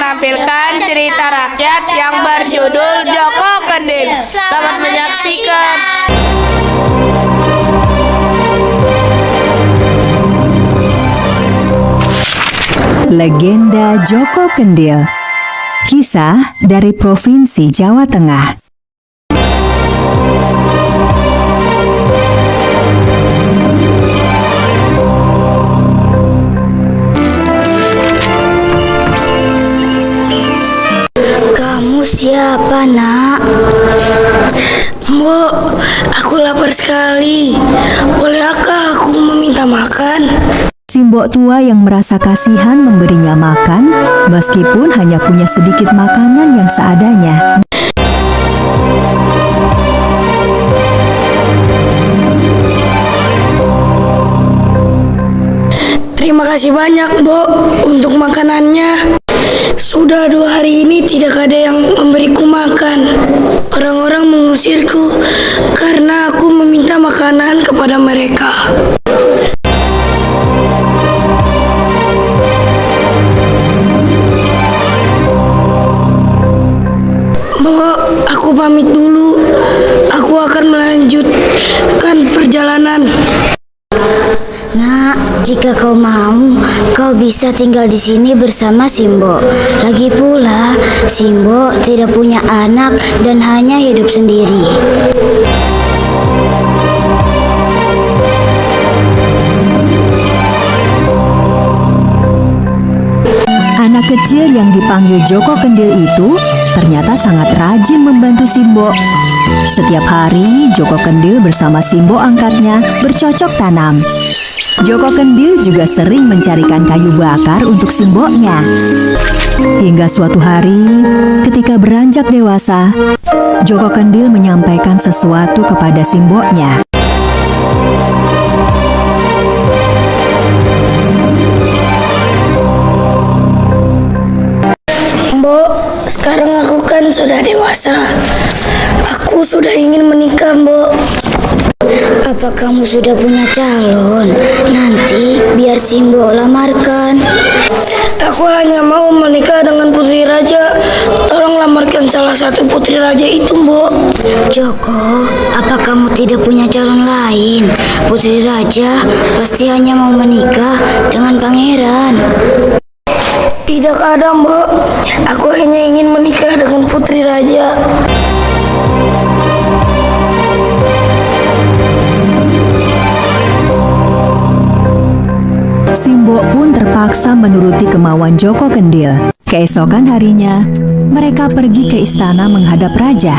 menampilkan cerita rakyat yang berjudul Joko Kendil. Selamat menyaksikan. Legenda Joko Kendil. Kisah dari Provinsi Jawa Tengah. Kamu siapa, Nak? Mbok, aku lapar sekali. Bolehkah aku meminta makan? Simbok tua yang merasa kasihan memberinya makan, meskipun hanya punya sedikit makanan yang seadanya. Terima kasih banyak, Mbok, untuk makanannya. Sudah 2 hari ini tidak ada yang memberiku makan. Orang-orang mengusirku karena aku meminta makanan kepada mereka. Mbok, aku pamit dulu. Aku akan melanjutkan perjalanan. Nak, jika kau mau, kau bisa tinggal di sini bersama Simbo. Lagi pula, Simbo tidak punya anak dan hanya hidup sendiri. Anak kecil yang dipanggil Joko Kendil itu ternyata sangat rajin membantu Simbo. Setiap hari, Joko Kendil bersama Simbo angkatnya bercocok tanam. Joko Kendil juga sering mencarikan kayu bakar untuk Simboknya. Hingga suatu hari, ketika beranjak dewasa, Joko Kendil menyampaikan sesuatu kepada Simboknya. Mbok, sekarang aku kan sudah dewasa. Aku sudah ingin menikah, Mbok. Apa kamu sudah punya calon? Nanti biar Simbo lamarkan. Aku hanya mau menikah dengan putri raja. Tolong lamarkan salah satu putri raja itu, Mbok. Joko, apa kamu tidak punya calon lain? Putri raja pasti hanya mau menikah dengan pangeran. Tidak ada, Mbok. Aku hanya ingin menikah dengan putri raja. Simbok pun terpaksa menuruti kemauan Joko Kendil. Keesokan harinya, mereka pergi ke istana menghadap raja.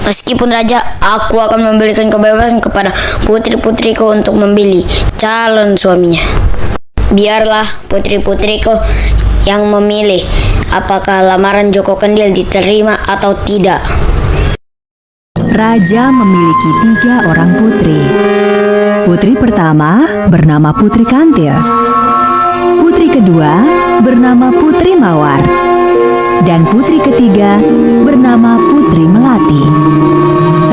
Meskipun raja, aku akan memberikan kebebasan kepada putri-putriku untuk memilih calon suaminya. Biarlah putri-putriku yang memilih apakah lamaran Joko Kendil diterima atau tidak. Raja memiliki 3 orang putri. Putri pertama bernama Putri Kantil. Putri kedua bernama Putri Mawar. Dan putri ketiga bernama Putri Melati.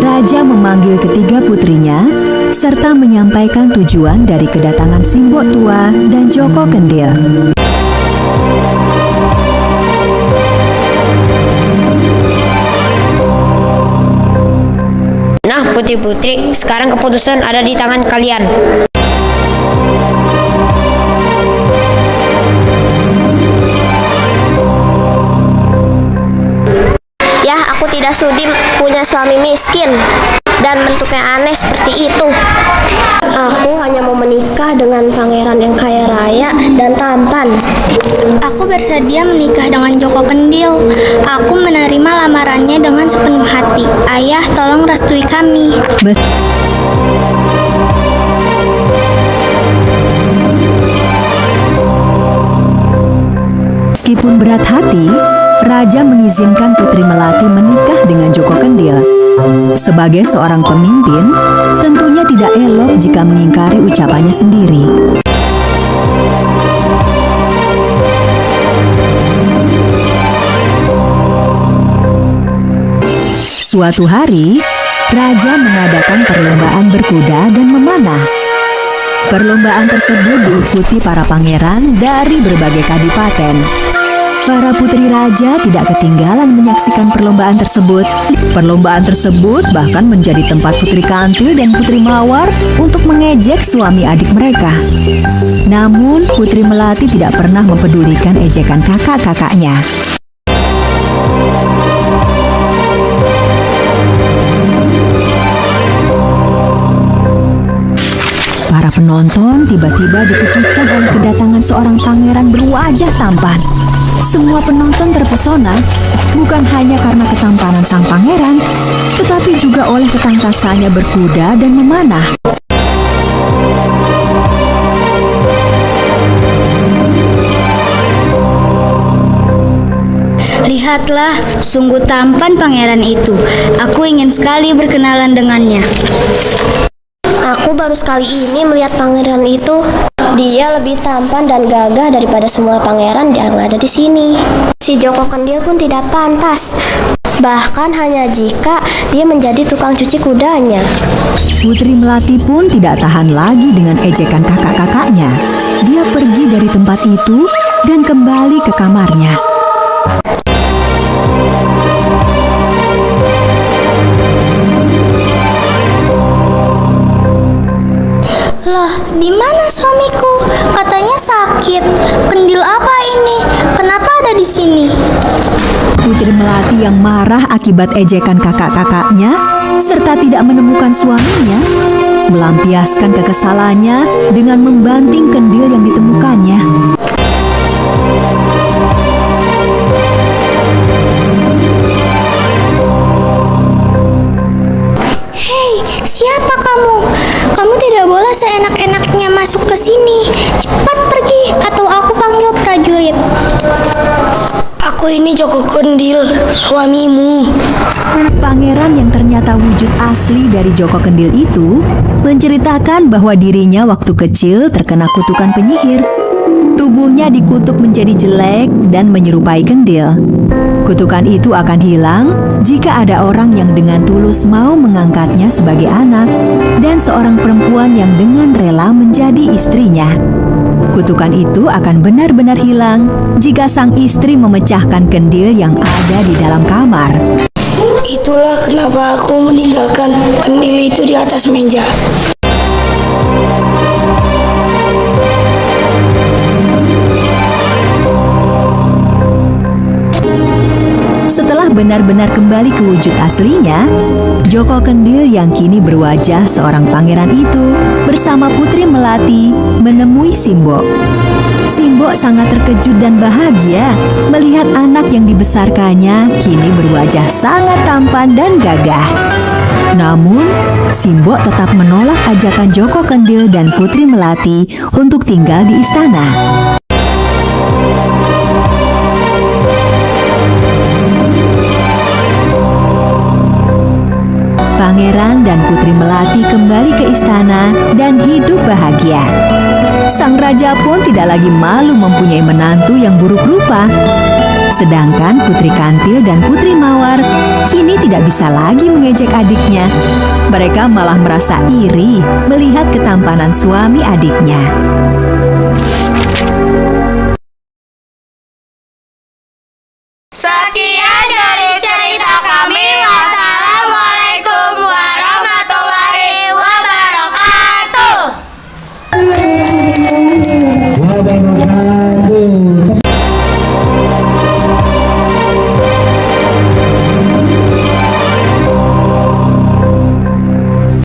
Raja memanggil ketiga putrinya serta menyampaikan tujuan dari kedatangan Simbok tua dan Joko Kendil. Nah, putri-putri, sekarang keputusan ada di tangan kalian. Ya, aku tidak sudi punya suami miskin dan bentuknya aneh seperti itu. Aku hanya mau menikah dengan pangeran yang kaya raya dan tampan. Aku bersedia menikah dengan Joko Kendil. Aku menerima lamarannya dengan sepenuh hati. Ayah, tolong restui kami. Meskipun berat hati, Raja mengizinkan Putri Melati menikah dengan Joko Kendil. Sebagai seorang pemimpin, tentunya tidak elok jika mengingkari ucapannya sendiri. Suatu hari, raja mengadakan perlombaan berkuda dan memanah. Perlombaan tersebut diikuti para pangeran dari berbagai kadipaten. Para putri raja tidak ketinggalan menyaksikan perlombaan tersebut. Perlombaan tersebut bahkan menjadi tempat Putri Kantil dan Putri Mawar untuk mengejek suami adik mereka. Namun, Putri Melati tidak pernah mempedulikan ejekan kakak-kakaknya. Para penonton tiba-tiba dikejutkan oleh kedatangan seorang pangeran berwajah tampan. Semua penonton terpesona, bukan hanya karena ketampanan sang pangeran, tetapi juga oleh ketangkasannya berkuda dan memanah. Lihatlah, sungguh tampan pangeran itu. Aku ingin sekali berkenalan dengannya. Aku baru sekali ini melihat pangeran itu. Dia lebih tampan dan gagah daripada semua pangeran yang ada di sini. Si Joko Kendil pun tidak pantas, bahkan hanya jika dia menjadi tukang cuci kudanya. Putri Melati pun tidak tahan lagi dengan ejekan kakak-kakaknya. Dia pergi dari tempat itu dan kembali ke kamarnya. Loh, di mana suamiku? Katanya sakit. Kendil apa ini? Kenapa ada di sini? Putri Melati yang marah akibat ejekan kakak-kakaknya serta tidak menemukan suaminya, melampiaskan kekesalannya dengan membanting kendil yang ditemukannya. Hei, siapa kamu? Kamu tidak boleh seenak-enaknya masuk ke sini. Cepat pergi atau aku panggil prajurit. Aku ini Joko Kendil, suamimu. Pangeran yang ternyata wujud asli dari Joko Kendil itu menceritakan bahwa dirinya waktu kecil terkena kutukan penyihir. Tubuhnya dikutuk menjadi jelek dan menyerupai kendil. Kutukan itu akan hilang jika ada orang yang dengan tulus mau mengangkatnya sebagai anak dan seorang perempuan yang dengan rela menjadi istrinya. Kutukan itu akan benar-benar hilang jika sang istri memecahkan kendil yang ada di dalam kamar. Itulah kenapa aku meninggalkan kendil itu di atas meja. Setelah benar-benar kembali ke wujud aslinya, Joko Kendil yang kini berwajah seorang pangeran itu bersama Putri Melati menemui Simbo. Simbo sangat terkejut dan bahagia melihat anak yang dibesarkannya kini berwajah sangat tampan dan gagah. Namun, Simbo tetap menolak ajakan Joko Kendil dan Putri Melati untuk tinggal di istana. Pangeran dan Putri Melati kembali ke istana dan hidup bahagia. Sang raja pun tidak lagi malu mempunyai menantu yang buruk rupa. Sedangkan Putri Kantil dan Putri Mawar kini tidak bisa lagi mengejek adiknya. Mereka malah merasa iri melihat ketampanan suami adiknya.